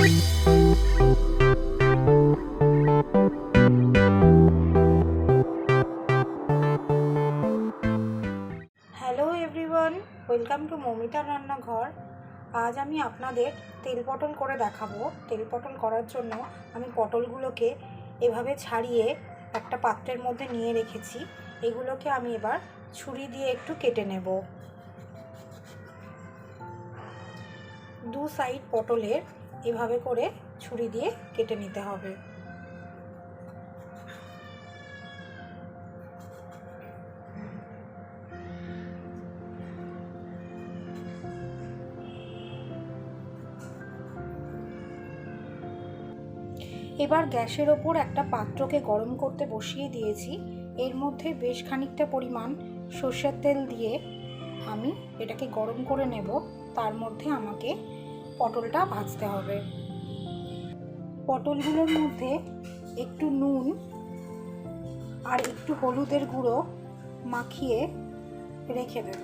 Hello everyone, welcome to মমিতার রান্নাঘর। আজ আমি আপনাদের তেল পটল করে দেখাবো। তেল পটল করার জন্য আমি পটলগুলোকে এভাবে ছাড়িয়ে একটা পাত্রের মধ্যে নিয়ে রেখেছি। এগুলোকে আমি এবার ছুরি দিয়ে একটু কেটে নেব। দু সাইড পটলের এভাবে করে ছুরি দিয়ে কেটে নিতে হবে। এবার গ্যাসের ওপর একটা পাত্রকে গরম করতে বসিয়ে দিয়েছি। এর মধ্যে বেশ খানিকটা পরিমাণ সর্ষের তেল দিয়ে আমি এটাকে গরম করে নেব। তার মধ্যে আমাকে পটলটা ভাজতে হবে। পটলগুলোর মধ্যে একটু নুন আর একটু হলুদের গুঁড়ো মাখিয়ে রেখে দেব।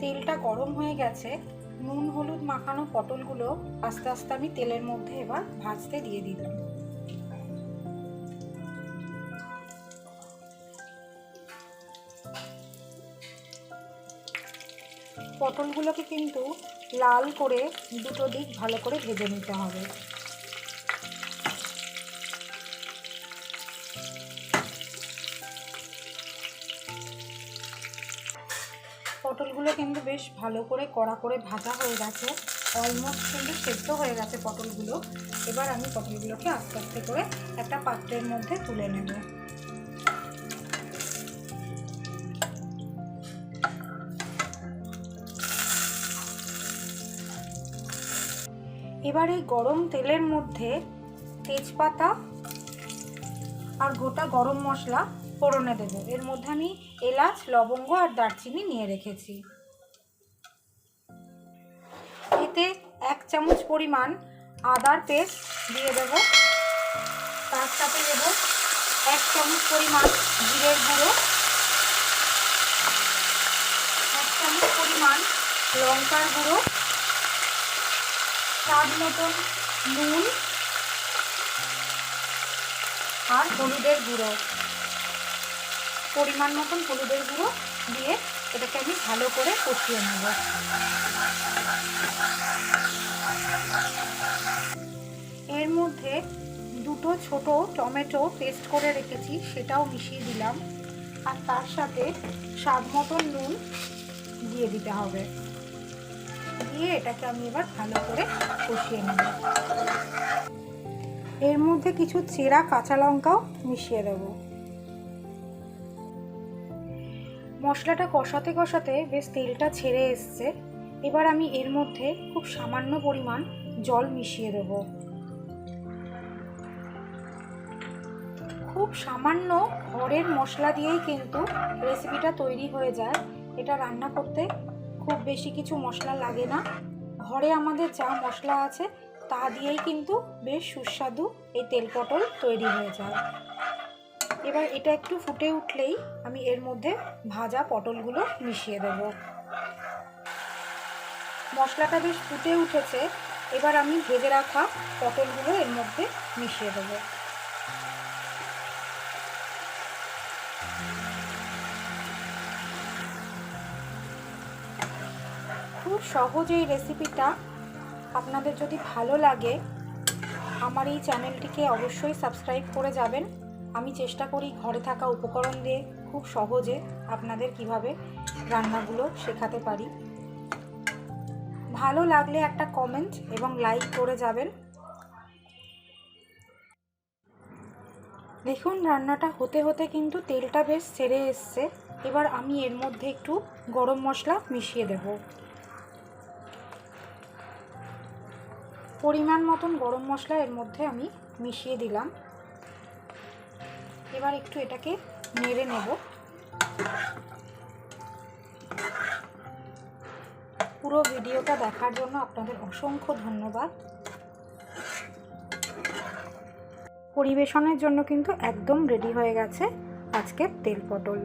তেলটা গরম হয়ে গেছে। নুন হলুদ মাখানো পটলগুলো আস্তে আস্তে আমি তেলের মধ্যে এবার ভাজতে দিয়ে দিলাম। পটলগুলোকে কিন্তু লাল করে দুটো দিক ভালো করে ভেজে নিতে হবে। পটলগুলো কিন্তু বেশ ভালো করে কড়া করে ভাজা হয়ে গেছে। অলমোস্ট কিন্তু সেদ্ধ হয়ে গেছে পটলগুলো। এবার আমি পটলগুলোকে আস্তে আস্তে করে একটা পাত্রের মধ্যে তুলে নেব। এবার এই গরম তেলের মধ্যে তেজপাতা আর গোটা গরম মশলা ফোড়নে দেব। এর মধ্যে আমি এলাচ, লবঙ্গ আর দারচিনি নিয়ে রেখেছি। এতে 1 চামচ পরিমাণ আদার পেস্ট দিয়ে দেব। তার সাথে দেব 1 চামচ পরিমাণ জিরের গুঁড়ো, 1 চামচ পরিমাণ লঙ্কার গুঁড়ো, স্বাদ মতন নুন আর হলুদের গুঁড়ো, পরিমাণ মতন হলুদের গুঁড়ো দিয়ে এটাকে আমি ভালো করে কষিয়ে নেব। এর মধ্যে দুটো ছোট টমেটো পেস্ট করে রেখেছি, সেটাও মিশিয়ে দিলাম। আর তার সাথে স্বাদ মতন নুন দিয়ে দিতে হবে। দিয়ে এটাকে আমি এবার ভালো করে কষিয়ে নেব। এর মধ্যে কিছু চেরা কাঁচা লঙ্কাও মিশিয়ে দেব। মশলাটা কষাতে কষাতে বেশ তেলটা ছেড়ে এসছে। এবার আমি এর মধ্যে খুব সামান্য পরিমাণ জল মিশিয়ে দেব। খুব সামান্য ঘরের মশলা দিয়েই কিন্তু রেসিপিটা তৈরি হয়ে যায়। এটা রান্না করতে খুব বেশি কিছু মশলা লাগে না। ঘরে আমাদের যা মশলা আছে তা দিয়েই কিন্তু বেশ সুস্বাদু এই তেল পটল তৈরি হয়ে যায়। এবার এটা একটু ফুটে উঠলেই আমি এর মধ্যে ভাজা পটলগুলো মিশিয়ে দেব। মশলাটা বেশ ফুটে উঠেছে। এবার আমি ভেজে রাখা পটলগুলো এর মধ্যে মিশিয়ে দেব। খুব সহজ এই রেসিপিটা। আপনাদের যদি ভালো লাগে আমার এই চ্যানেলটিকে অবশ্যই সাবস্ক্রাইব করে যাবেন। আমি চেষ্টা করি ঘরে থাকা উপকরণ দিয়ে খুব সহজে আপনাদের কিভাবে রান্নাগুলো শেখাতে পারি। ভালো লাগলে একটা কমেন্ট এবং লাইক করে যাবেন। দেখুন রান্নাটা হতে হতে কিন্তু তেলটা বেশ ছেড়ে এসছে। এবার আমি এর মধ্যে একটু গরম মশলা মিশিয়ে দেব। পরিমাণ মতন গরম মশলা এর মধ্যে আমি মিশিয়ে দিলাম। এবার একটু এটাকে নেড়ে নেব। পুরো ভিডিওটা দেখার জন্য আপনাদের অসংখ্য ধন্যবাদ। পরিবেশনের জন্য কিন্তু একদম রেডি হয়ে গেছে আজকের তেল পটল।